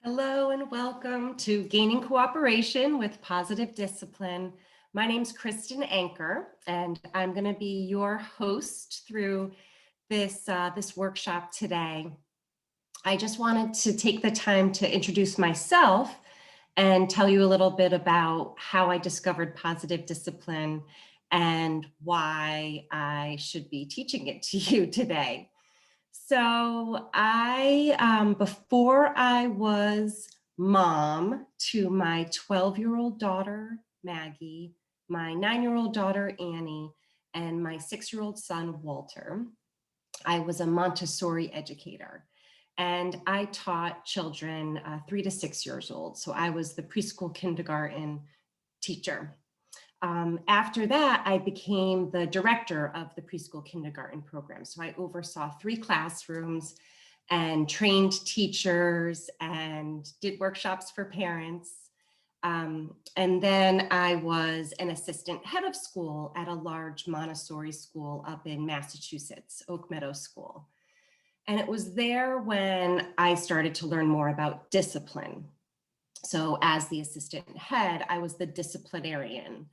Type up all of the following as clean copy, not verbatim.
Hello and welcome to Gaining Cooperation with Positive Discipline. My name's Kristen Ancker, and I'm going to be your host through this workshop today. I just wanted to take the time to introduce myself and tell you a little bit about how I discovered positive discipline and why I should be teaching it to you today. So before I was mom to my 12-year-old daughter, Maggie, my 9-year-old daughter, Annie, and my 6-year-old son, Walter, I was a Montessori educator. And I taught children 3 to 6 years old. So I was the preschool kindergarten teacher. After that, I became the director of the preschool kindergarten program. So I oversaw 3 classrooms and trained teachers and did workshops for parents. And then I was an assistant head of school at a large Montessori school up in Massachusetts, Oak Meadow School. And it was there when I started to learn more about discipline. So as the assistant head, I was the disciplinarian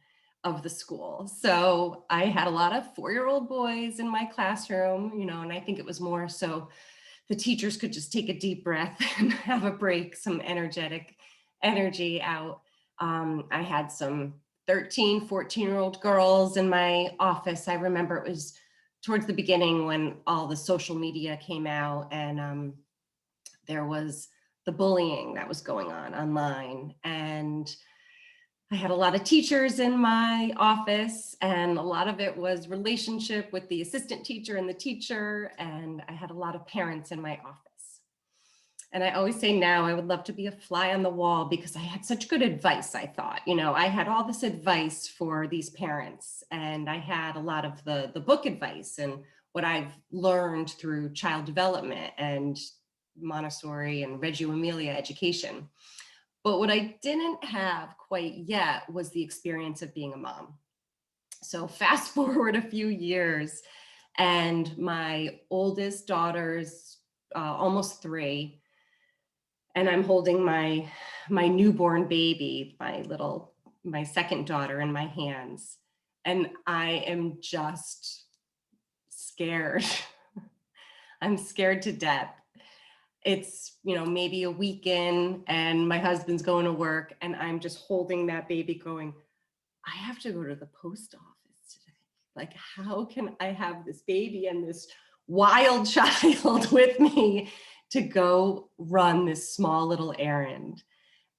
of the school. So I had a lot of 4-year-old boys in my classroom, and I think it was more so the teachers could just take a deep breath and have a break, some energy out. I had some 13, 14-year-old girls in my office. I remember it was towards the beginning when all the social media came out, and there was the bullying that was going on online. And I had a lot of teachers in my office, and a lot of it was relationship with the assistant teacher and the teacher. And I had a lot of parents in my office. And I always say now I would love to be a fly on the wall because I had such good advice. I thought, I had all this advice for these parents, and I had a lot of the book advice and what I've learned through child development and Montessori and Reggio Emilia education. But what I didn't have quite yet was the experience of being a mom. So fast forward a few years, and my oldest daughter's almost 3, and I'm holding my newborn baby, my second daughter, in my hands, and I am just scared. I'm scared to death. It's, maybe a weekend and my husband's going to work and I'm just holding that baby going, I have to go to the post office today. Like, how can I have this baby and this wild child with me to go run this small little errand?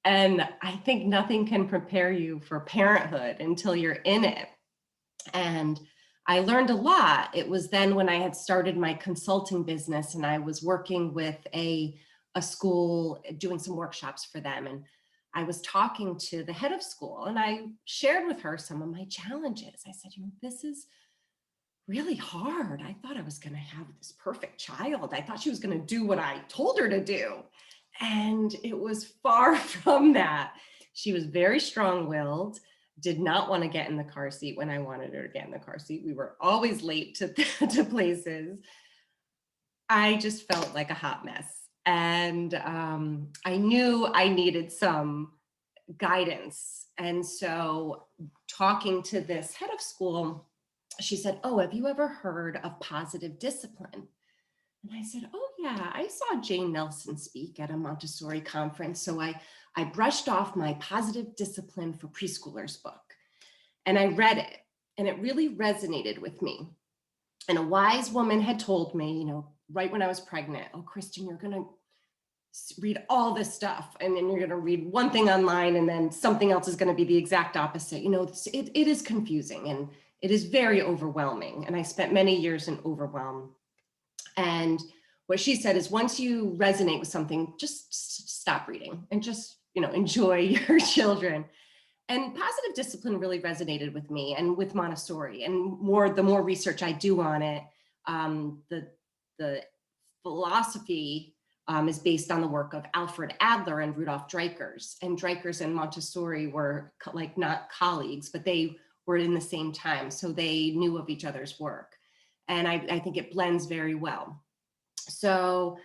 And I think nothing can prepare you for parenthood until you're in it. And I learned a lot. It was then when I had started my consulting business and I was working with a school doing some workshops for them. And I was talking to the head of school and I shared with her some of my challenges. I said, this is really hard. I thought I was going to have this perfect child. I thought she was going to do what I told her to do. And it was far from that. She was very strong-willed, did not want to get in the car seat when I wanted her to get in the car seat. We were always late to places. I just felt like a hot mess. And I knew I needed some guidance. And so talking to this head of school, she said, oh, have you ever heard of positive discipline? And I said, oh yeah, I saw Jane Nelson speak at a Montessori conference. So I brushed off my Positive Discipline for Preschoolers book and I read it and it really resonated with me. And a wise woman had told me, right when I was pregnant, oh, Kristen, you're going to read all this stuff and then you're going to read one thing online and then something else is going to be the exact opposite. It is confusing and it is very overwhelming. And I spent many years in overwhelm. And what she said is once you resonate with something, just stop reading and just, enjoy your children. And positive discipline really resonated with me and with Montessori, and the more research I do on it, the philosophy is based on the work of Alfred Adler and Rudolf Dreikurs. And Dreikurs and Montessori were not colleagues, but they were in the same time. So they knew of each other's work. And I think it blends very well. So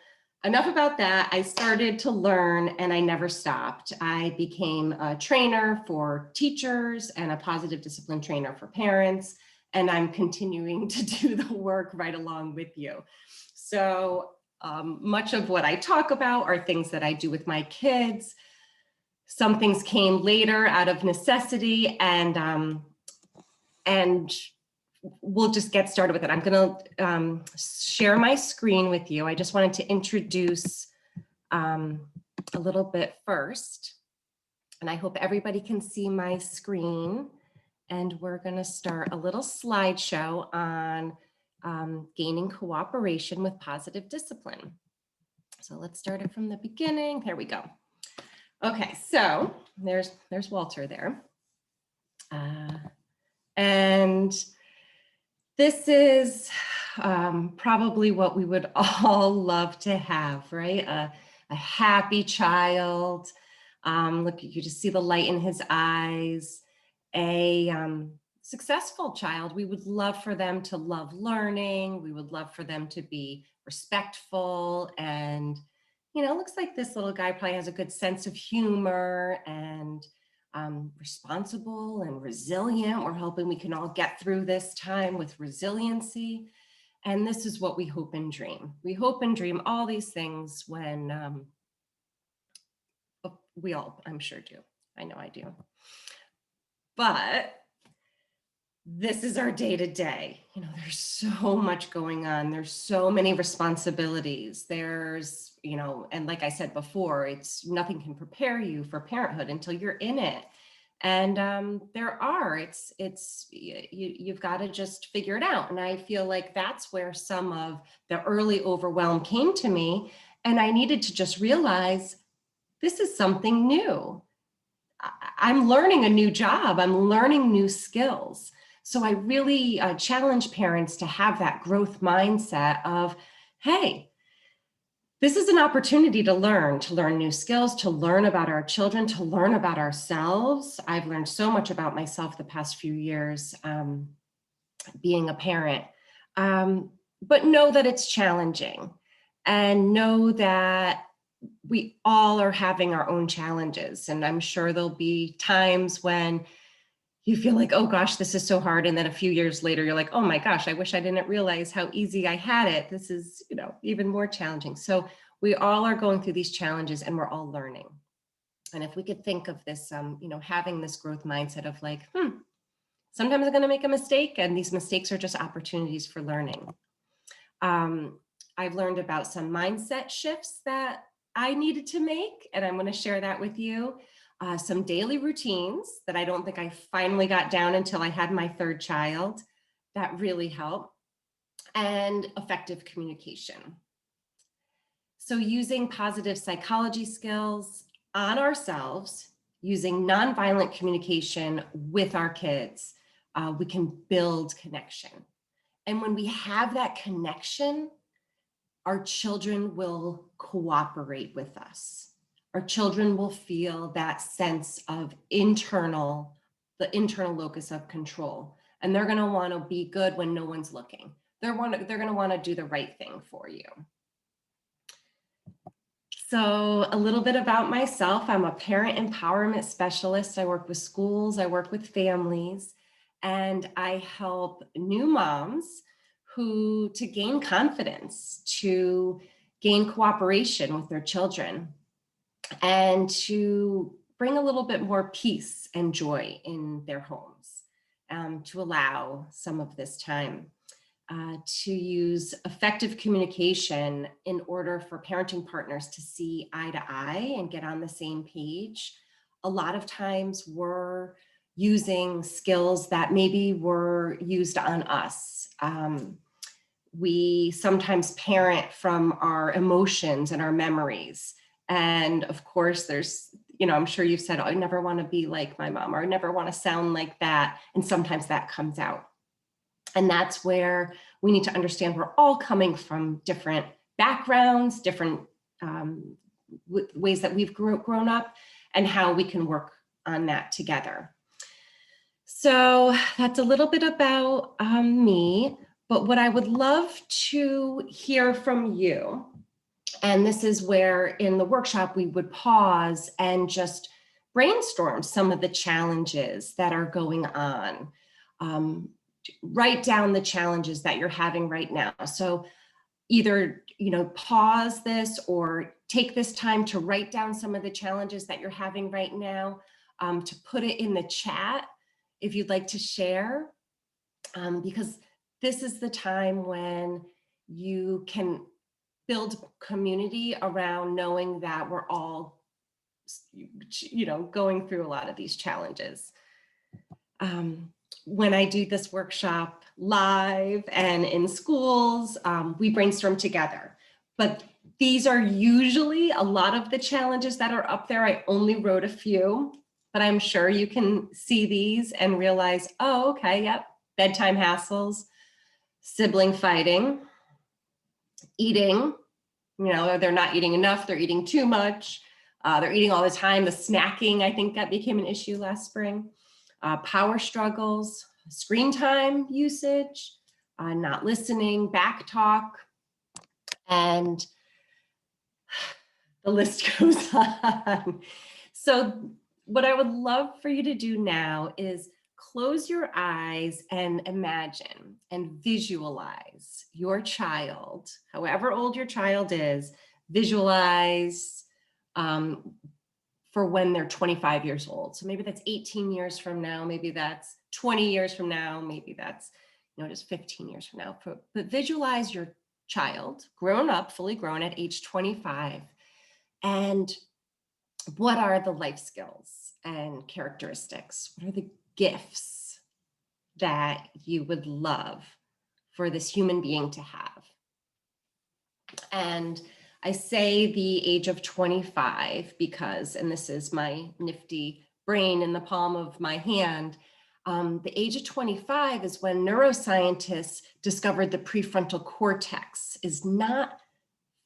enough about that. I started to learn and I never stopped. I became a trainer for teachers and a positive discipline trainer for parents, and I'm continuing to do the work right along with you. So much of what I talk about are things that I do with my kids. Some things came later out of necessity, and we'll just get started with it. I'm going to share my screen with you. I just wanted to introduce a little bit first, and I hope everybody can see my screen. And we're going to start a little slideshow on gaining cooperation with positive discipline. So let's start it from the beginning. There we go. Okay, so there's Walter there. And this is probably what we would all love to have, right? A happy child. Look, you just see the light in his eyes. A successful child. We would love for them to love learning. We would love for them to be respectful. And, you know, looks like this little guy probably has a good sense of humor and responsible and resilient. We're hoping we can all get through this time with resiliency. And this is what we hope and dream. We hope and dream all these things when we all, I'm sure, do. I know I do. But this is our day to day. You know, there's so much going on. There's so many responsibilities. There's, you know, and like I said before, it's nothing can prepare you for parenthood until you're in it. And you've got to just figure it out. And I feel like that's where some of the early overwhelm came to me. And I needed to just realize this is something new. I'm learning a new job. I'm learning new skills. So I really challenge parents to have that growth mindset of, hey, this is an opportunity to learn new skills, to learn about our children, to learn about ourselves. I've learned so much about myself the past few years being a parent, but know that it's challenging and know that we all are having our own challenges. And I'm sure there'll be times when you feel like, oh gosh, this is so hard. And then a few years later, you're like, oh my gosh, I wish I didn't realize how easy I had it. This is, you know, even more challenging. So we all are going through these challenges and we're all learning. And if we could think of this, you know, having this growth mindset of like, sometimes I'm going to make a mistake and these mistakes are just opportunities for learning. I've learned about some mindset shifts that I needed to make, and I'm going to share that with you. Some daily routines that I don't think I finally got down until I had my third child that really help, and effective communication. So using positive psychology skills on ourselves, using nonviolent communication with our kids, we can build connection. And when we have that connection, our children will cooperate with us. Our children will feel that sense of the internal locus of control. And they're gonna wanna be good when no one's looking. They're gonna wanna do the right thing for you. So a little bit about myself. I'm a parent empowerment specialist. I work with schools, I work with families, and I help new moms to gain confidence, to gain cooperation with their children, and to bring a little bit more peace and joy in their homes, to allow some of this time. To use effective communication in order for parenting partners to see eye to eye and get on the same page. A lot of times we're using skills that maybe were used on us. We sometimes parent from our emotions and our memories. And of course, there's, you know, I'm sure you've said, oh, I never want to be like my mom, or I never want to sound like that. And sometimes that comes out. And that's where we need to understand we're all coming from different backgrounds, different ways that we've grown up, and how we can work on that together. So that's a little bit about me, but what I would love to hear from you And this is where in the workshop, we would pause and just brainstorm some of the challenges that are going on. Write down the challenges that you're having right now. So either, pause this or take this time to write down some of the challenges that you're having right now, to put it in the chat if you'd like to share, because this is the time when you can build community around knowing that we're all, going through a lot of these challenges. When I do this workshop live and in schools, we brainstorm together. But these are usually a lot of the challenges that are up there. I only wrote a few, but I'm sure you can see these and realize, oh, okay, yep, bedtime hassles, sibling fighting, eating, they're not eating enough, they're eating too much, they're eating all the time. The snacking, I think that became an issue last spring. Power struggles, screen time usage, not listening, back talk, and the list goes on. So what I would love for you to do now is close your eyes and imagine and visualize your child, however old your child is, visualize for when they're 25 years old. So maybe that's 18 years from now, maybe that's 20 years from now, maybe that's, just 15 years from now. But visualize your child grown up, fully grown at age 25. And what are the life skills and characteristics? What are the gifts that you would love for this human being to have? And I say the age of 25 because, and this is my nifty brain in the palm of my hand, the age of 25 is when neuroscientists discovered the prefrontal cortex is not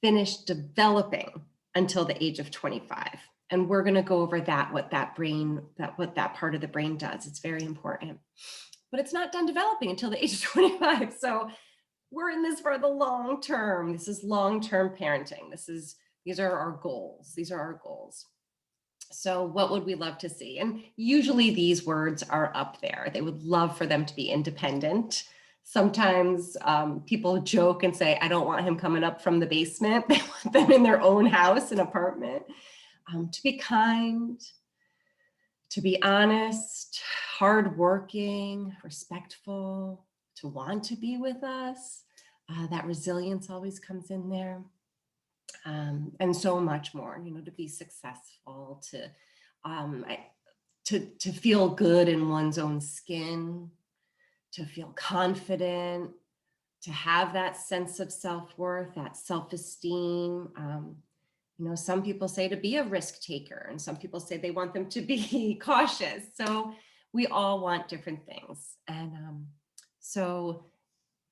finished developing until the age of 25. And we're going to go over that, what that part of the brain does. It's very important. But it's not done developing until the age of 25. So we're in this for the long term. This is long-term parenting. These are our goals. These are our goals. So what would we love to see? And usually these words are up there. They would love for them to be independent. Sometimes people joke and say, I don't want him coming up from the basement. They want them in their own house and apartment. To be kind, to be honest, hardworking, respectful, to want to be with us. That resilience always comes in there. And so much more, to be successful, to feel good in one's own skin, to feel confident, to have that sense of self-worth, that self-esteem. Some people say to be a risk taker, and some people say they want them to be cautious. So we all want different things. And so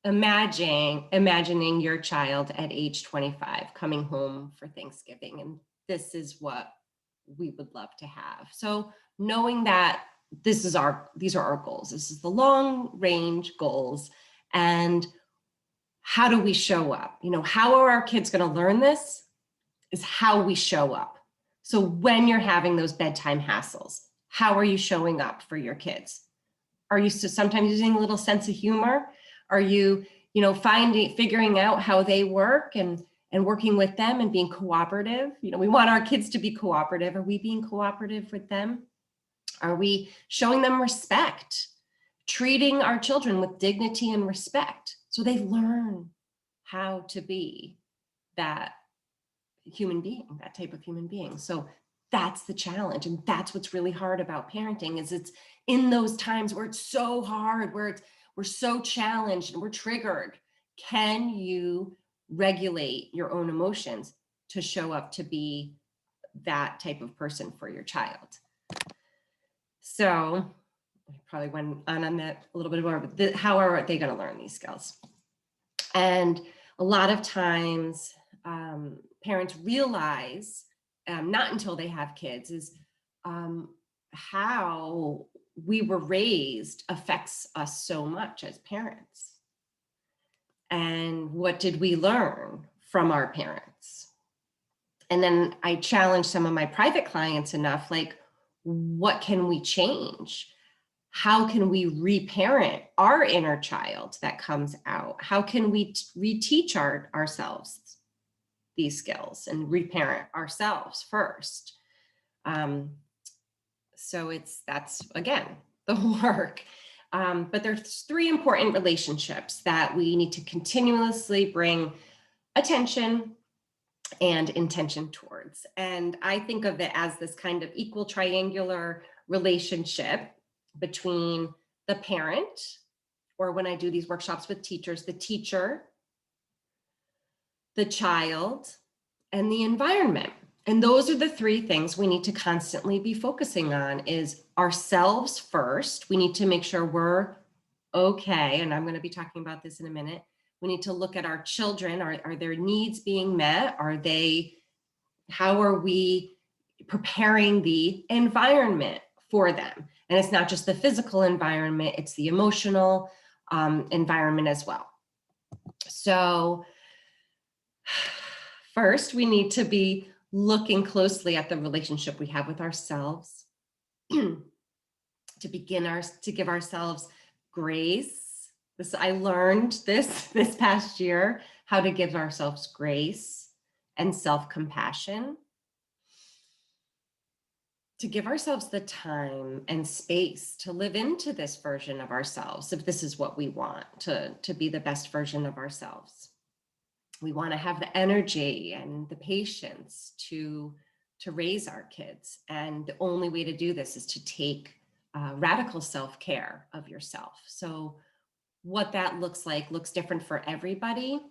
imagining your child at age 25 coming home for Thanksgiving, and this is what we would love to have. So knowing that these are our goals. This is the long range goals. And how do we show up? How are our kids going to learn this? Is how we show up. So when you're having those bedtime hassles, how are you showing up for your kids? Are you sometimes using a little sense of humor? Are you, figuring out how they work and working with them and being cooperative? We want our kids to be cooperative. Are we being cooperative with them? Are we showing them respect? Treating our children with dignity and respect so they learn how to be that human being, that type of human being. So that's the challenge. And that's what's really hard about parenting is it's in those times where it's so hard, where we're so challenged and we're triggered. Can you regulate your own emotions to show up to be that type of person for your child? So I probably went on that a little bit more, but how are they going to learn these skills? And a lot of times parents realize, not until they have kids, is how we were raised affects us so much as parents. And what did we learn from our parents? And then I challenge some of my private clients enough, like, what can we change? How can we reparent our inner child that comes out? How can we reteach ourselves these skills and reparent ourselves first? So that's, again, the work. But there's 3 important relationships that we need to continuously bring attention and intention towards. And I think of it as this kind of equal triangular relationship between the parent, or when I do these workshops with teachers, the teacher, the child, and the environment. And those are the 3 things we need to constantly be focusing on, is ourselves first. We need to make sure we're okay. And I'm going to be talking about this in a minute. We need to look at our children. Are their needs being met? How are we preparing the environment for them? And it's not just the physical environment, it's the emotional environment as well. So first, we need to be looking closely at the relationship we have with ourselves, to give ourselves grace. I learned this past year, how to give ourselves grace and self-compassion, to give ourselves the time and space to live into this version of ourselves, if this is what we want, to be the best version of ourselves. We want to have the energy and the patience to raise our kids. And the only way to do this is to take radical self-care of yourself. So what that looks like looks different for everybody,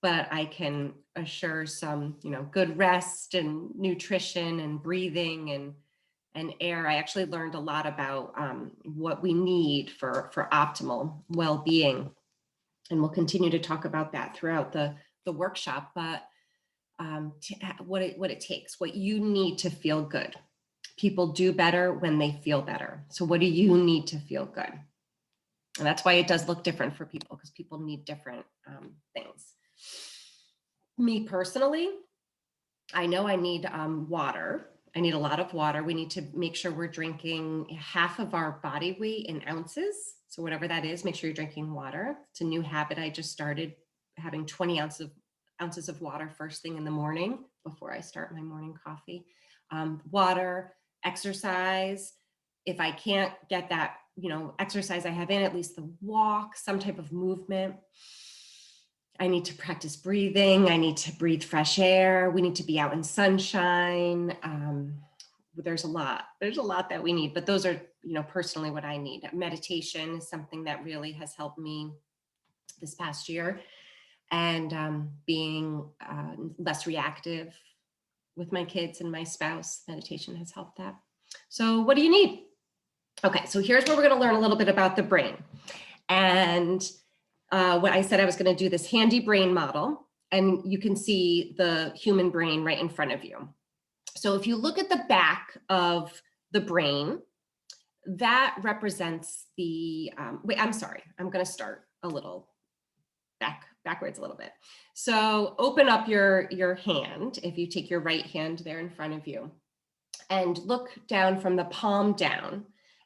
but I can assure some, good rest and nutrition and breathing and air. I actually learned a lot about what we need for optimal well-being. And we'll continue to talk about that throughout the workshop, but what it takes, what you need to feel good. People do better when they feel better. So what do you need to feel good? And that's why it does look different for people, because people need different things. Me personally, I know I need water. I need a lot of water. We need to make sure we're drinking half of our body weight in ounces. So whatever that is, make sure you're drinking water. It's a new habit I just started, having 20 ounces of water first thing in the morning before I start my morning coffee. Water, exercise. If I can't get that, exercise I have in, at least the walk, some type of movement. I need to practice breathing. I need to breathe fresh air. We need to be out in sunshine. There's a lot that we need, but those are, personally what I need. Meditation is something that really has helped me this past year, and being less reactive with my kids and my spouse. Meditation has helped that. So what do you need? Okay, so here's where we're going to learn a little bit about the brain. And what I said, I was going to do this handy brain model, and you can see the human brain right in front of you. So if you look at the back of the brain, that represents the, wait, I'm sorry, I'm going to start a little backwards a little bit. So open up your hand, if you take your right hand there in front of you, and look down from the palm down.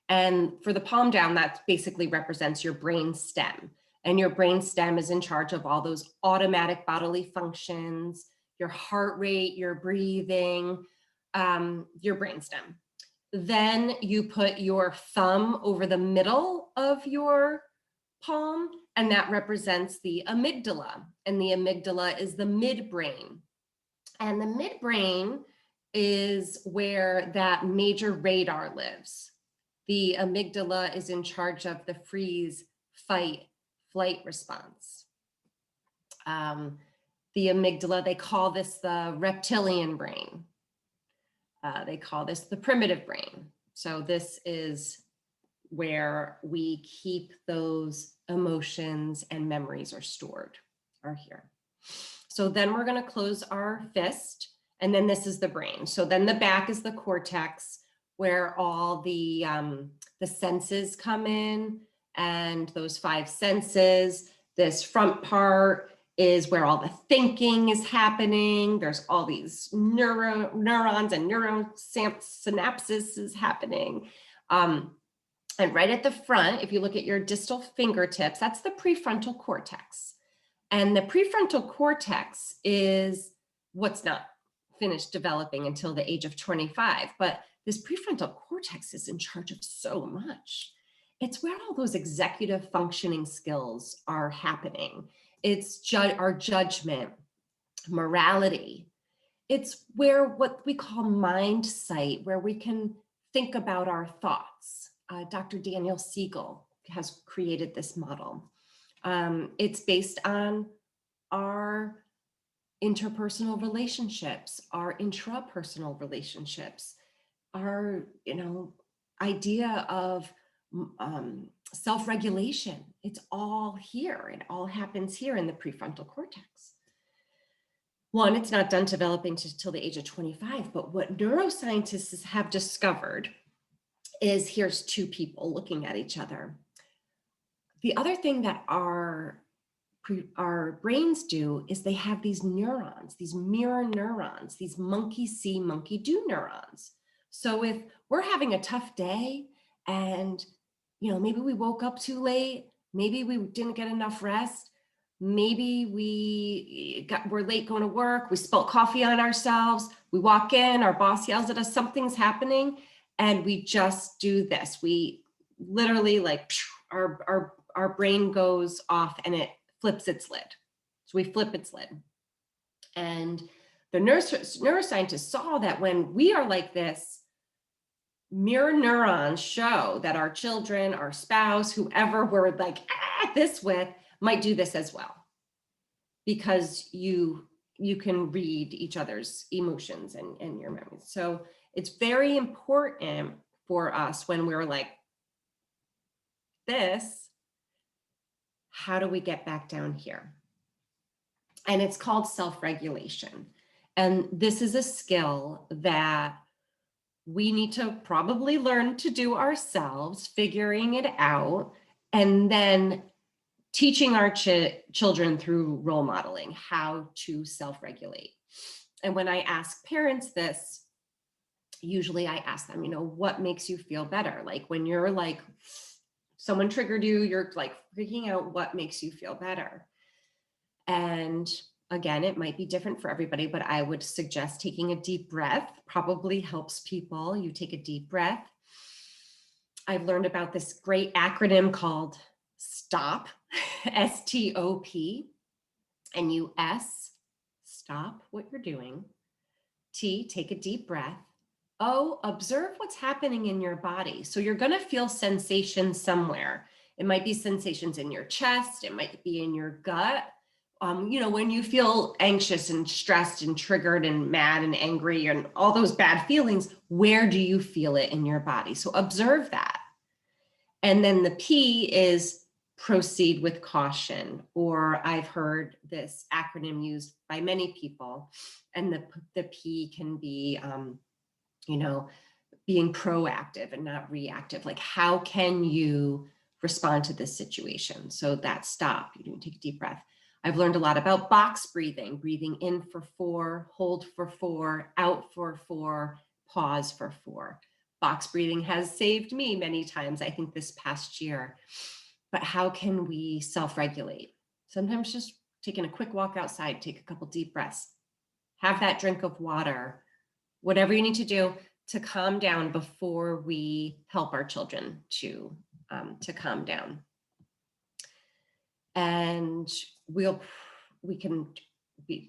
And for the palm down, that basically represents your brain stem. And your brain stem is in charge of all those automatic bodily functions, your heart rate, your breathing, your brain stem. Then you put your thumb over the middle of your palm, and that represents the amygdala. And the amygdala is the midbrain. And the midbrain is where that major radar lives. The amygdala is in charge of the freeze, fight, flight response. The amygdala, they call this the reptilian brain. They call this the primitive brain. So this is where we keep those emotions and memories are stored, are here. So then we're going to close our fist, and then this is the brain. So then the back is the cortex, where all the senses come in, and those 5 senses. This front part is where all the thinking is happening. There's all these neurons and synapses is happening. And right at the front, if you look at your distal fingertips, that's the prefrontal cortex. And the prefrontal cortex is what's not finished developing until the age of 25. But this prefrontal cortex is in charge of so much. It's where all those executive functioning skills are happening. It's our judgment, morality. It's where what we call mind sight, where we can think about our thoughts. Dr. Daniel Siegel has created this model. It's based on our interpersonal relationships, our intrapersonal relationships, our idea of self-regulation. It's all here. It all happens here in the prefrontal cortex. One, it's not done developing till the age of 25, but what neuroscientists have discovered is here's two people looking at each other. The other thing that our brains do is they have these neurons, these mirror neurons, these monkey see, monkey do neurons. So if we're having a tough day and maybe we woke up too late, maybe we didn't get enough rest, maybe we're late going to work, we spilled coffee on ourselves, we walk in, our boss yells at us, something's happening, and we just do this. We literally our brain goes off and it flips its lid. So we flip its lid. And the neuroscientists saw that when we are like this, mirror neurons show that our children, our spouse, whoever we're like this with might do this as well, because you can read each other's emotions and your memories. So it's very important for us when we're like this, how do we get back down here? And it's called self-regulation. And this is a skill that we need to probably learn to do ourselves, figuring it out, and then teaching our children through role modeling how to self-regulate. And when I ask parents this, usually I ask them, what makes you feel better? Like when you're like, someone triggered you, you're like freaking out, what makes you feel better? And again, it might be different for everybody, but I would suggest taking a deep breath probably helps people. You take a deep breath. I've learned about this great acronym called STOP, S-T-O-P, and you S, stop what you're doing. T, take a deep breath. O, observe what's happening in your body. So you're going to feel sensations somewhere. It might be sensations in your chest. It might be in your gut. When you feel anxious and stressed and triggered and mad and angry and all those bad feelings, where do you feel it in your body? So observe that. And then the P is proceed with caution, or I've heard this acronym used by many people. And the P can be, being proactive and not reactive. Like, how can you respond to this situation? So that stop, you take a deep breath. I've learned a lot about box breathing in for 4, hold for 4, out for 4, pause for 4. Box breathing has saved me many times, I think this past year. But how can we self-regulate? Sometimes just taking a quick walk outside, take a couple deep breaths, have that drink of water, whatever you need to do to calm down before we help our children to calm down. And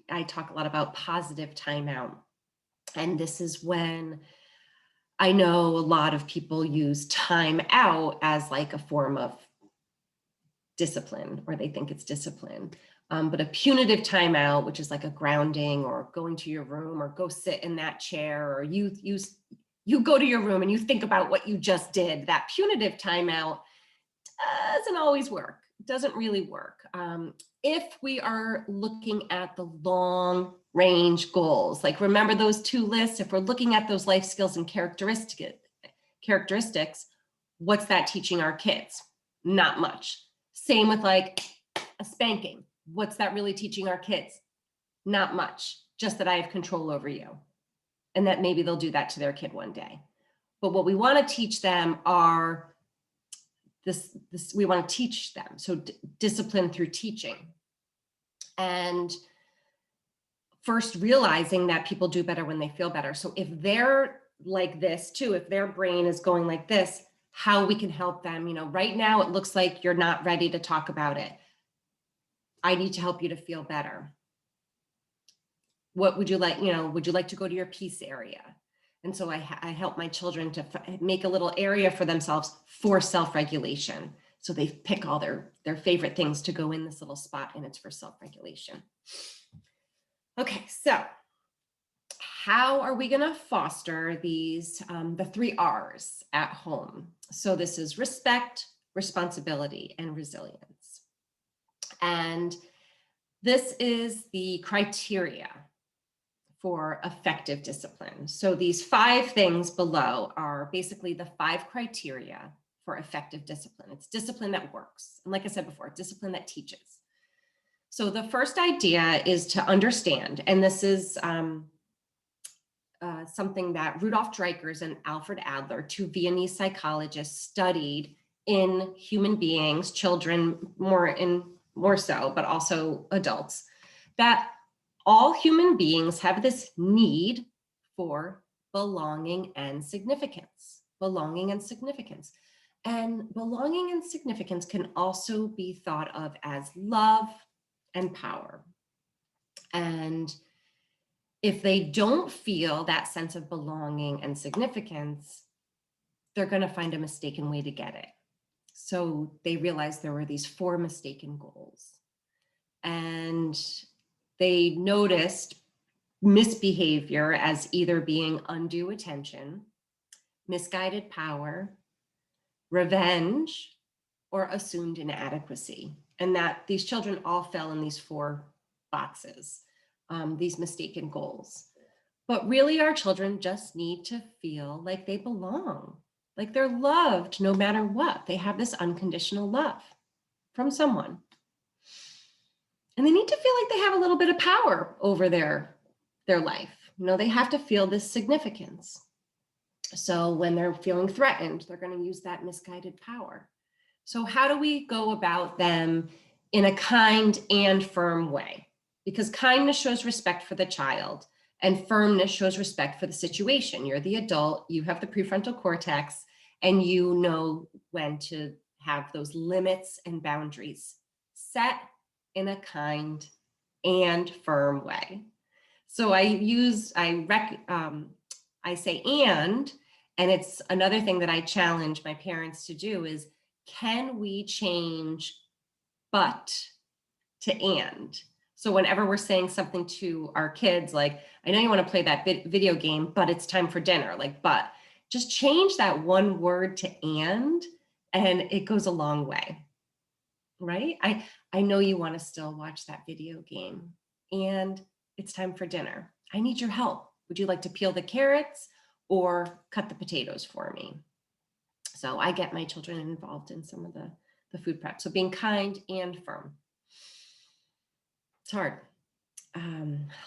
I talk a lot about positive timeout. And this is when I know a lot of people use time out as like a form of discipline, or they think it's discipline. But a punitive timeout, which is like a grounding or going to your room or go sit in that chair, or you go to your room and you think about what you just did. That punitive timeout doesn't always work. It doesn't really work. If we are looking at the long range goals, like remember those 2 lists, if we're looking at those life skills and characteristics, what's that teaching our kids? Not much. Same with like a spanking. What's that really teaching our kids? Not much, just that I have control over you. And that maybe they'll do that to their kid one day. But what we want to teach them are we want to teach them. So discipline through teaching. And first realizing that people do better when they feel better. So if they're like this too, if their brain is going like this, how we can help them, right now it looks like you're not ready to talk about it. I need to help you to feel better. What would you like, would you like to go to your peace area? And so I help my children to make a little area for themselves for self-regulation. So they pick all their favorite things to go in this little spot, and it's for self-regulation. Okay, so how are we going to foster these, the 3 R's at home? So this is respect, responsibility, and resilience. And this is the criteria for effective discipline. So these 5 things below are basically the 5 criteria for effective discipline. It's discipline that works. And like I said before, discipline that teaches. So the first idea is to understand, and this is something that Rudolf Dreikurs and Alfred Adler, 2 Viennese psychologists, studied in human beings, children more so, but also adults, that all human beings have this need for belonging and significance. Belonging and significance. And belonging and significance can also be thought of as love and power. And if they don't feel that sense of belonging and significance, they're going to find a mistaken way to get it. So they realized there were these 4 mistaken goals. And they noticed misbehavior as either being undue attention, misguided power, revenge, or assumed inadequacy. And that these children all fell in these 4 boxes, these mistaken goals. But really, our children just need to feel like they belong, like they're loved no matter what. They have this unconditional love from someone. And they need to feel like they have a little bit of power over their life. They have to feel this significance. So when they're feeling threatened, they're going to use that misguided power. So how do we go about them in a kind and firm way? Because kindness shows respect for the child, and firmness shows respect for the situation. You're the adult, you have the prefrontal cortex, and you know when to have those limits and boundaries set in a kind and firm way. So I say and it's another thing that I challenge my parents to do is, can we change but to and? So whenever we're saying something to our kids, like, I know you want to play that video game, but it's time for dinner, like, but just change that one word to and it goes a long way, right? I know you want to still watch that video game, and it's time for dinner. I need your help. Would you like to peel the carrots or cut the potatoes for me? So I get my children involved in some of the food prep. So being kind and firm. It's hard.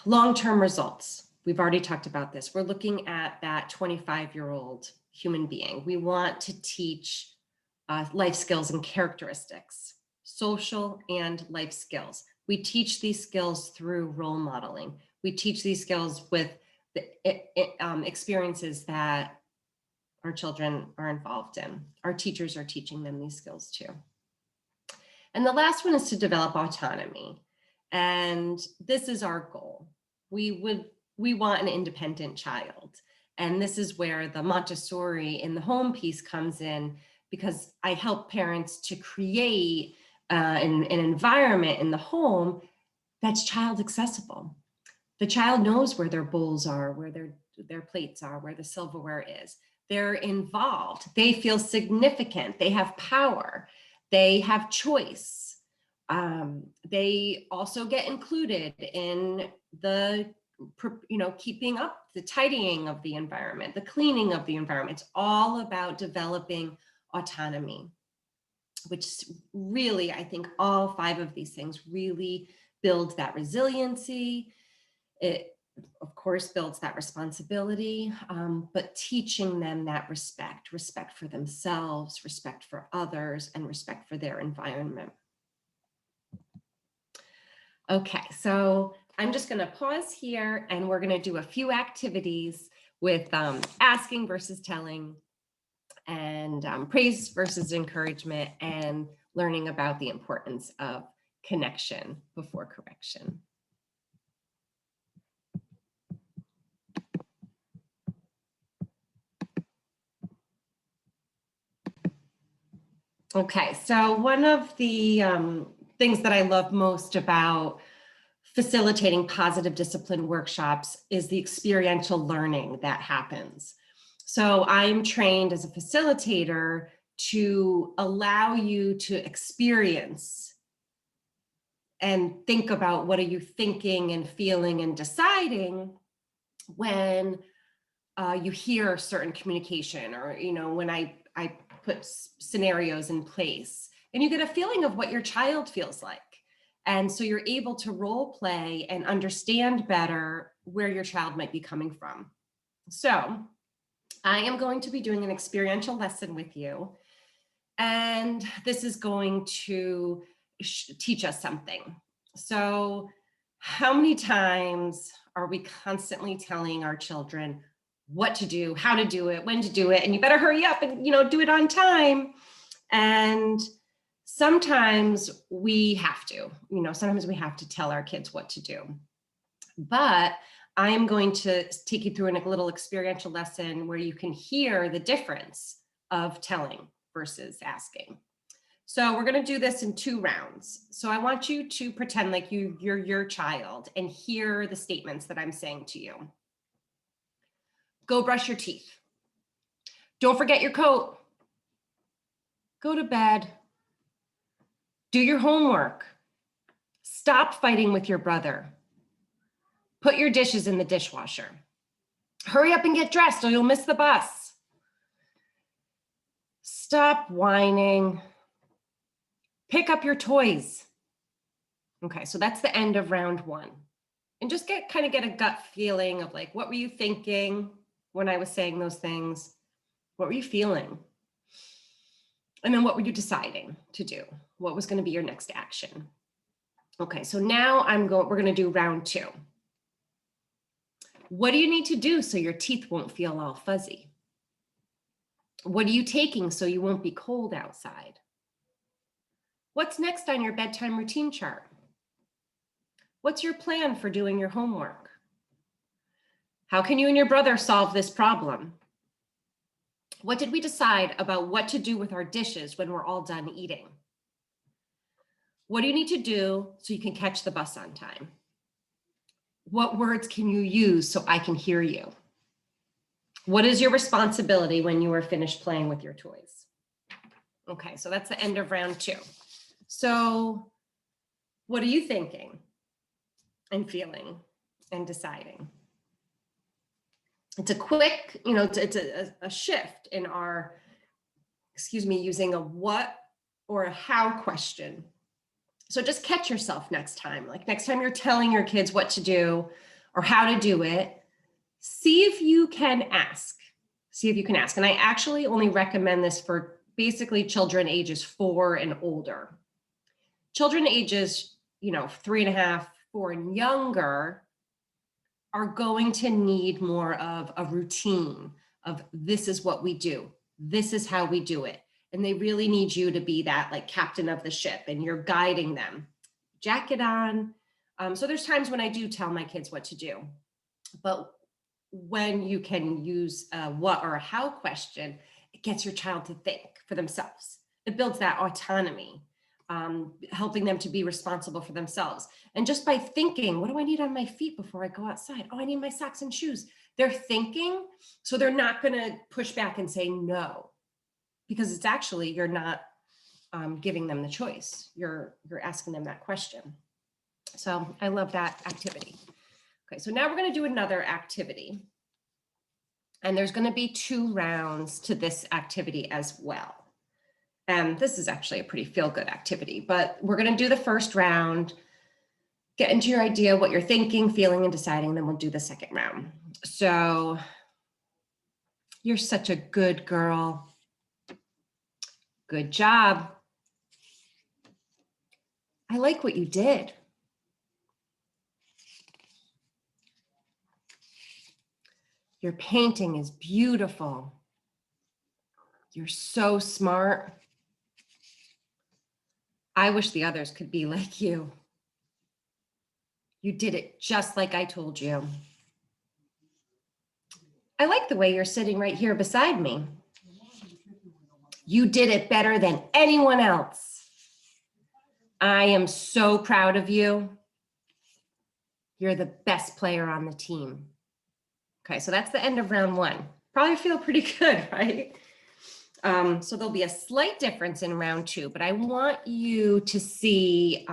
Long-term results. We've already talked about this. We're looking at that 25-year-old human being. We want to teach life skills and characteristics, social and life skills. We teach these skills through role modeling. We teach these skills with the experiences that our children are involved in. Our teachers are teaching them these skills too. And the last one is to develop autonomy. And this is our goal. We want an independent child. And this is where the Montessori in the home piece comes in, because I help parents to create an environment in the home that's child accessible. The child knows where their bowls are, where their plates are, where the silverware is. They're involved. They feel significant. They have power. They have choice. They also get included in the, keeping up, the tidying of the environment, the cleaning of the environment. It's all about developing autonomy. which really, I think all 5 of these things really build that resiliency. It, of course, builds that responsibility, but teaching them that respect for themselves, respect for others, and respect for their environment. Okay, so I'm just going to pause here, and we're going to do a few activities with asking versus telling, and praise versus encouragement, and learning about the importance of connection before correction. Okay, so one of the things that I love most about facilitating positive discipline workshops is the experiential learning that happens. So I'm trained as a facilitator to allow you to experience and think about what are you thinking and feeling and deciding when you hear certain communication, or, you know, when I put scenarios in place, and you get a feeling of what your child feels like. And so you're able to role play and understand better where your child might be coming from. So I am going to be doing an experiential lesson with you. And this is going to teach us something. So how many times are we constantly telling our children what to do, how to do it, when to do it, and you better hurry up and, you know, do it on time? And sometimes we have to, sometimes we have to tell our kids what to do. But I am going to take you through a little experiential lesson where you can hear the difference of telling versus asking. So we're going to do this in 2 rounds. So I want you to pretend like you're your child and hear the statements that I'm saying to you. Go brush your teeth. Don't forget your coat. Go to bed. Do your homework. Stop fighting with your brother. Put your dishes in the dishwasher. Hurry up and get dressed or you'll miss the bus. Stop whining. Pick up your toys. Okay, so that's the end of round 1. And just kind of get a gut feeling of like, what were you thinking when I was saying those things? What were you feeling? And then what were you deciding to do? What was going to be your next action? Okay, so now we're going to do round 2. What do you need to do so your teeth won't feel all fuzzy? What are you taking so you won't be cold outside? What's next on your bedtime routine chart? What's your plan for doing your homework? How can you and your brother solve this problem? What did we decide about what to do with our dishes when we're all done eating? What do you need to do so you can catch the bus on time? What words can you use so I can hear you? What is your responsibility when you are finished playing with your toys? Okay, so that's the end of round 2. So what are you thinking and feeling and deciding? It's a quick, it's a shift in our, using a what or a how question. So just catch yourself next time. Like next time you're telling your kids what to do or how to do it, see if you can ask. And I actually only recommend this for basically children ages 4 and older. Children ages, 3.5, 4 and younger are going to need more of a routine of this is what we do. This is how we do it. And they really need you to be that like captain of the ship and you're guiding them. Jacket on. So there's times when I do tell my kids what to do, but when you can use a what or a how question, it gets your child to think for themselves. It builds that autonomy, helping them to be responsible for themselves. And just by thinking, what do I need on my feet before I go outside? Oh, I need my socks and shoes. They're thinking, so they're not going to push back and say no, because it's actually, you're not giving them the choice. You're asking them that question. So I love that activity. Okay, so now we're going to do another activity. And there's going to be 2 rounds to this activity as well. And this is actually a pretty feel-good activity, but we're going to do the first round, get into your idea, what you're thinking, feeling, and deciding, then we'll do the second round. So you're such a good girl. Good job. I like what you did. Your painting is beautiful. You're so smart. I wish the others could be like you. You did it just like I told you. I like the way you're sitting right here beside me. You did it better than anyone else. I am so proud of you. You're the best player on the team. Okay, so that's the end of round one. Probably feel pretty good, right? So there'll be a slight difference in round two, but I want you to see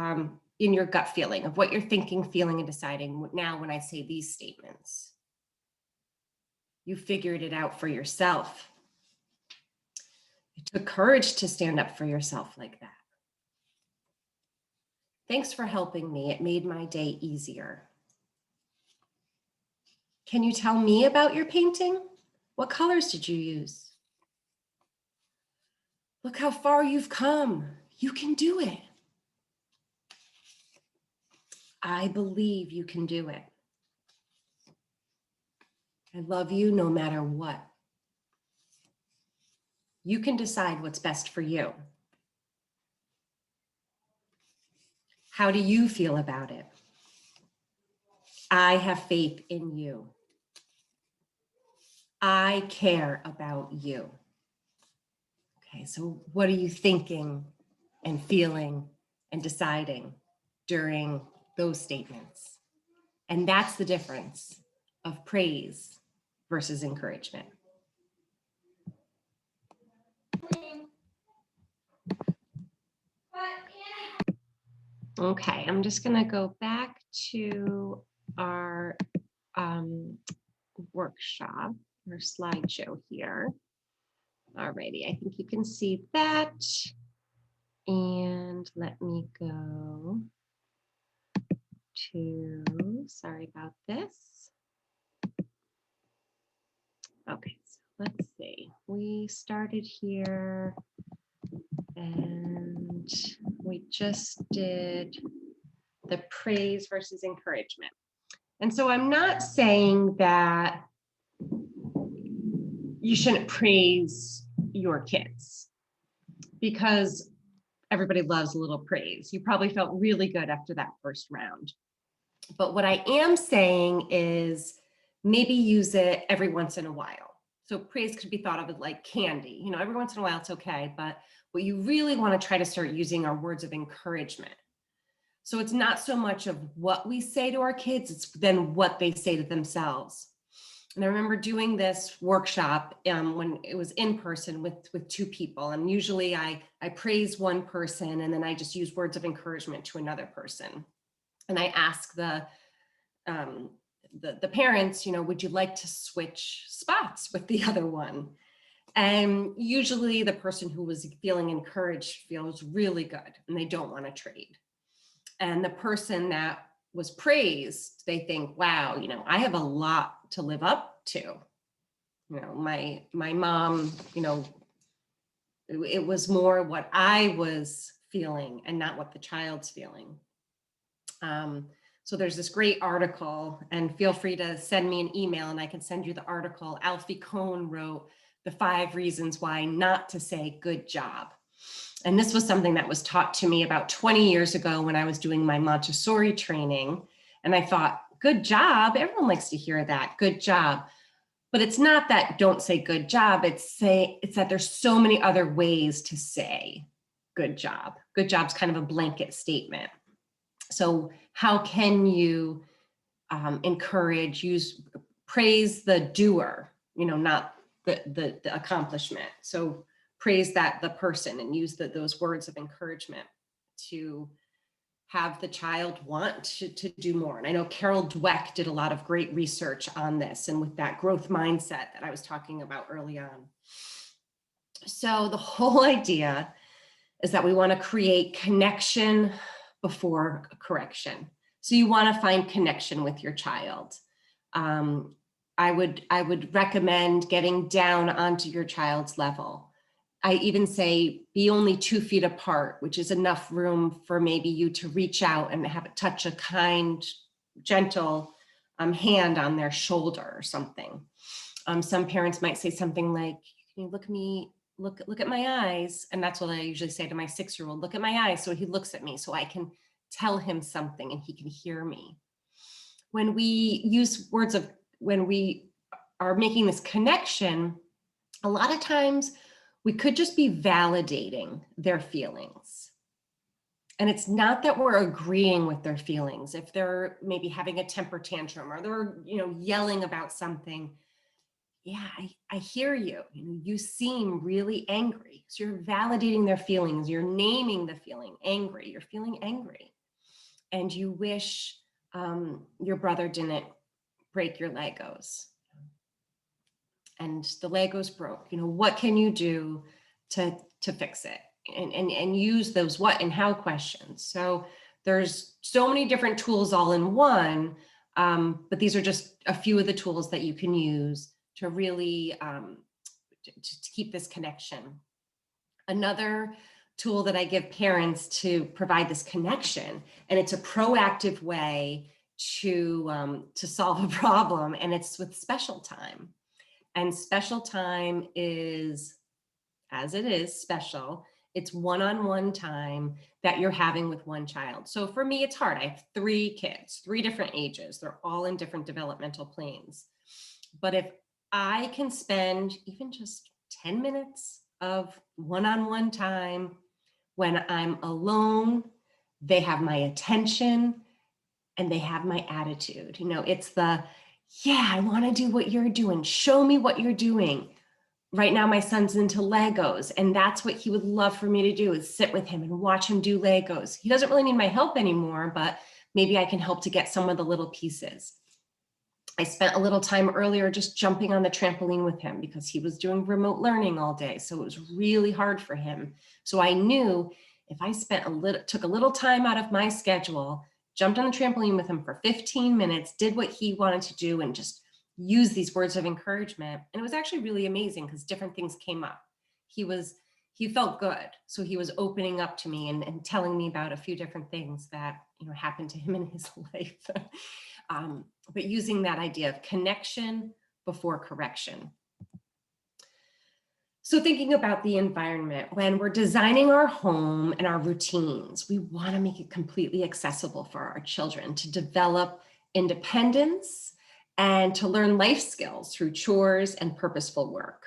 in your gut feeling of what you're thinking, feeling, and deciding now when I say these statements. You figured it out for yourself. It took courage to stand up for yourself like that. Thanks for helping me. It made my day easier. Can you tell me about your painting? What colors did you use? Look how far you've come. You can do it. I believe you can do it. I love you no matter what. You can decide what's best for you. How do you feel about it? I have faith in you. I care about you. Okay, so what are you thinking and feeling and deciding during those statements? And that's the difference of praise versus encouragement. Okay, I'm just going to go back to our workshop or slideshow here. Alrighty, I think you can see that. And let me go to, sorry about this. Okay, so let's see. We started here and we just did the praise versus encouragement. And so I'm not saying that you shouldn't praise your kids because everybody loves a little praise. You probably felt really good after that first round. But what I am saying is maybe use it every once in a while. So praise could be thought of as like candy. You know, every once in a while it's okay, but what you really want to try to start using are words of encouragement. So it's not so much of what we say to our kids, it's then what they say to themselves. And I remember doing this workshop when it was in person with two people. And usually I praise one person and then I just use words of encouragement to another person. And I ask the parents, you know, would you like to switch spots with the other one? And usually the person who was feeling encouraged feels really good and they don't want to trade. And the person that was praised, they think, wow, you know, I have a lot to live up to. You know, my mom, you know, it was more what I was feeling and not what the child's feeling. So there's this great article, and feel free to send me an email and I can send you the article. Alfie Kohn wrote the 5 reasons why not to say good job. And this was something that was taught to me about 20 years ago when I was doing my Montessori training. And I thought, good job. Everyone likes to hear that, good job. But it's not that don't say good job. It's that there's so many other ways to say good job. Good job's kind of a blanket statement. So how can you encourage, praise the doer, you know, not the accomplishment. So praise the person and use those words of encouragement to have the child want to do more. And I know Carol Dweck did a lot of great research on this and with that growth mindset that I was talking about early on. So the whole idea is that we want to create connection before correction. So you want to find connection with your child. I would recommend getting down onto your child's level. I even say be only 2 feet apart, which is enough room for maybe you to reach out and have it touch a kind, gentle hand on their shoulder or something. Some parents might say something like, "Can you look at me? Look at my eyes." And that's what I usually say to my 6-year-old, "Look at my eyes." So he looks at me so I can tell him something and he can hear me. When we use when we are making this connection, a lot of times we could just be validating their feelings. And it's not that we're agreeing with their feelings. If they're maybe having a temper tantrum or they're, yelling about something, yeah, I hear you. You seem really angry. So you're validating their feelings. You're naming the feeling angry. You're feeling angry. And you wish your brother didn't break your Legos. And the Legos broke. What can you do to fix it? And use those what and how questions. So there's so many different tools all in one, but these are just a few of the tools that you can use to really to keep this connection. Another tool that I give parents to provide this connection, and it's a proactive way to solve a problem, and it's with special time. And special time is, as it is special, it's one-on-one time that you're having with one child. So for me, it's hard. I have 3 kids, 3 different ages. They're all in different developmental planes. But if I can spend even just 10 minutes of one-on-one time when I'm alone, they have my attention and they have my attitude. It's the, yeah, I want to do what you're doing. Show me what you're doing. Right now, my son's into Legos, and that's what he would love for me to do, is sit with him and watch him do Legos. He doesn't really need my help anymore, but maybe I can help to get some of the little pieces. I spent a little time earlier just jumping on the trampoline with him because he was doing remote learning all day. So it was really hard for him. So I knew if I took a little time out of my schedule, jumped on the trampoline with him for 15 minutes, did what he wanted to do, and just use these words of encouragement. And it was actually really amazing because different things came up. He felt good. So he was opening up to me and telling me about a few different things that happened to him in his life. But using that idea of connection before correction. So thinking about the environment, when we're designing our home and our routines, we want to make it completely accessible for our children to develop independence and to learn life skills through chores and purposeful work.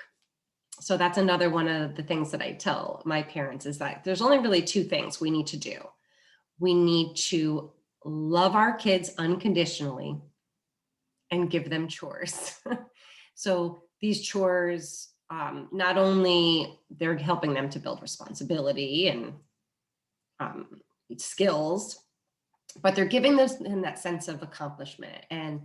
So that's another one of the things that I tell my parents, is that there's only really 2 things we need to do. We need to love our kids unconditionally and give them chores. So these chores, not only they're helping them to build responsibility and skills, but they're giving them that sense of accomplishment, and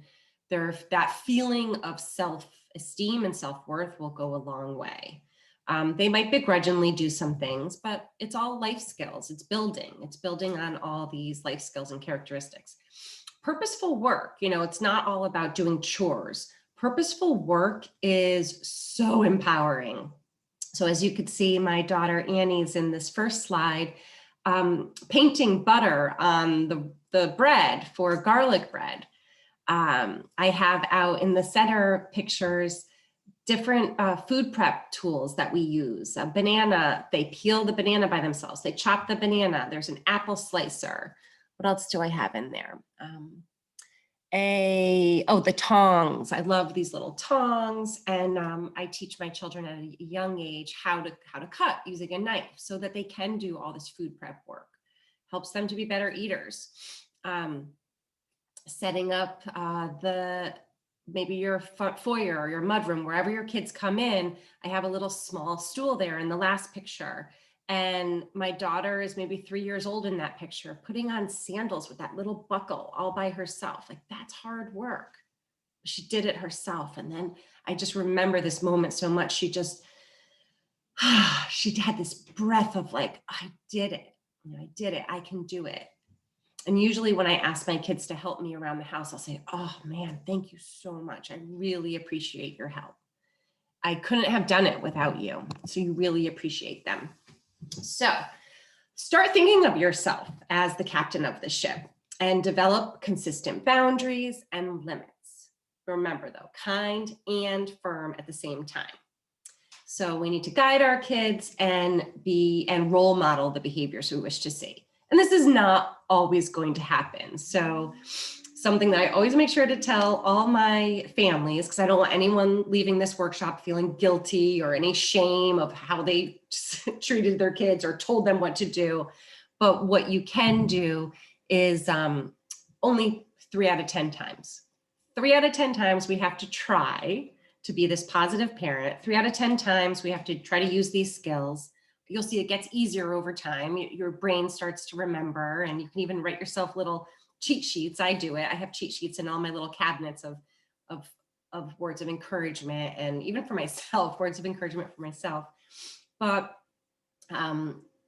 that feeling of self-esteem and self-worth will go a long way. They might begrudgingly do some things, but it's all life skills. It's building on all these life skills and characteristics. Purposeful work, it's not all about doing chores. Purposeful work is so empowering. So as you could see, my daughter Annie's in this first slide, painting butter on the bread for garlic bread. I have out in the center pictures different food prep tools that we use. A banana, they peel the banana by themselves. They chop the banana. There's an apple slicer. What else do I have in there? The tongs. I love these little tongs, and I teach my children at a young age how to cut using a knife so that they can do all this food prep work. Helps them to be better eaters. Setting up maybe your foyer or your mudroom, wherever your kids come in. I have a little small stool there in the last picture. And my daughter is maybe 3 years old in that picture, putting on sandals with that little buckle all by herself. Like, that's hard work. She did it herself. And then I just remember this moment so much. She just she had this breath of like, I did it. I did it. I can do it. And usually when I ask my kids to help me around the house, I'll say, oh man, thank you so much. I really appreciate your help. I couldn't have done it without you. So you really appreciate them. So start thinking of yourself as the captain of the ship and develop consistent boundaries and limits. Remember though, kind and firm at the same time. So we need to guide our kids and role model the behaviors we wish to see. And this is not always going to happen. So something that I always make sure to tell all my families, because I don't want anyone leaving this workshop feeling guilty or any shame of how they treated their kids or told them what to do. But what you can do is only 3 out of 10 times. 3 out of 10 times we have to try to be this positive parent. 3 out of 10 times we have to try to use these skills. You'll see it gets easier over time. Your brain starts to remember, and you can even write yourself little cheat sheets. I do it. I have cheat sheets in all my little cabinets of words of encouragement, and even for myself, words of encouragement for myself. But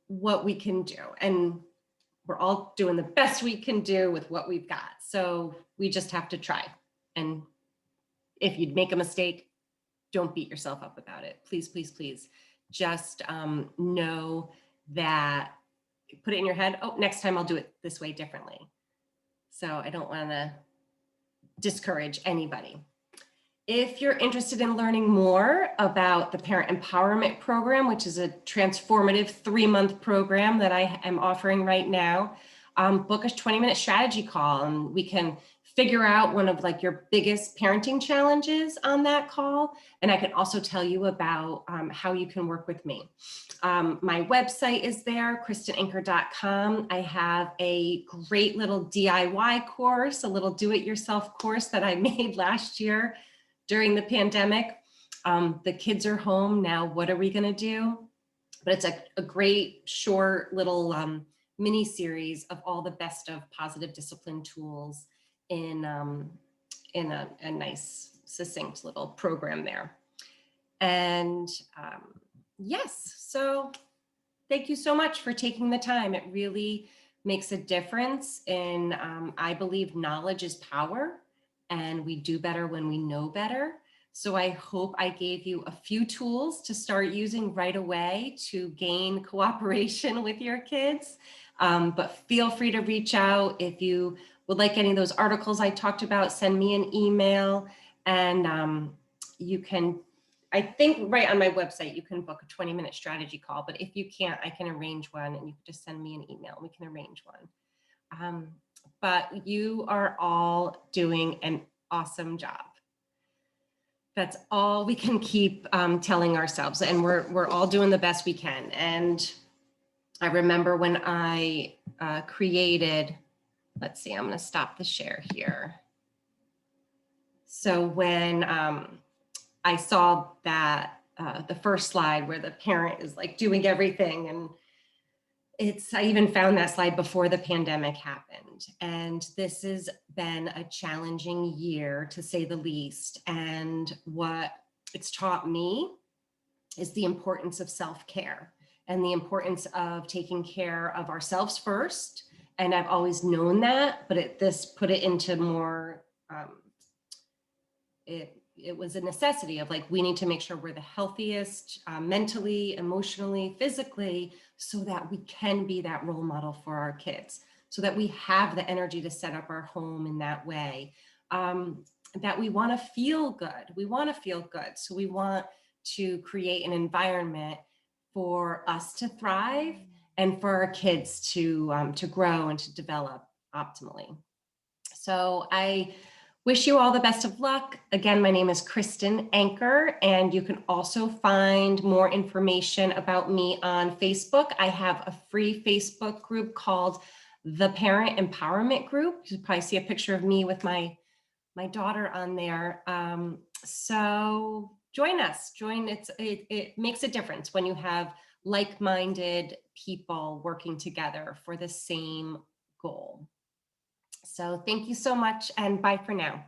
what we can do, and we're all doing the best we can do with what we've got. So we just have to try. And if you make a mistake, don't beat yourself up about it. Please, please, please. Just know that, put it in your head, oh, next time I'll do it this way differently. So I don't want to discourage anybody. If you're interested in learning more about the Parent Empowerment Program, which is a transformative 3-month program that I am offering right now, book a 20-minute strategy call, and we can figure out one of like your biggest parenting challenges on that call. And I can also tell you about how you can work with me. My website is there, kristenancker.com. I have a great little DIY course, a little do-it-yourself course that I made last year during the pandemic. The kids are home now. What are we going to do? But it's a great short little mini series of all the best of positive discipline tools in a nice, succinct little program there. And yes, so thank you so much for taking the time. It really makes a difference in, I believe knowledge is power, and we do better when we know better. So I hope I gave you a few tools to start using right away to gain cooperation with your kids. But feel free to reach out if you would like any of those articles I talked about. Send me an email, and you can, I think right on my website, you can book a 20-minute strategy call. But if you can't, I can arrange one, and you can just send me an email. We can arrange one. But you are all doing an awesome job. That's all we can keep telling ourselves, and we're all doing the best we can. And I remember when I created, let's see, I'm going to stop the share here. So when I saw that the first slide where the parent is like doing everything, and I even found that slide before the pandemic happened. And this has been a challenging year, to say the least. And what it's taught me is the importance of self-care and the importance of taking care of ourselves first. And I've always known that, but this put it into more, it was a necessity of like, we need to make sure we're the healthiest mentally, emotionally, physically, so that we can be that role model for our kids, so that we have the energy to set up our home in that way, that we want to feel good. We want to feel good. So we want to create an environment for us to thrive and for our kids to grow and to develop optimally. So I wish you all the best of luck. Again, my name is Kristen Ancker, and you can also find more information about me on Facebook. I have a free Facebook group called the Parent Empowerment Group. You probably see a picture of me with my daughter on there. So join us. It makes a difference when you have like-minded people working together for the same goal. So thank you so much, and bye for now.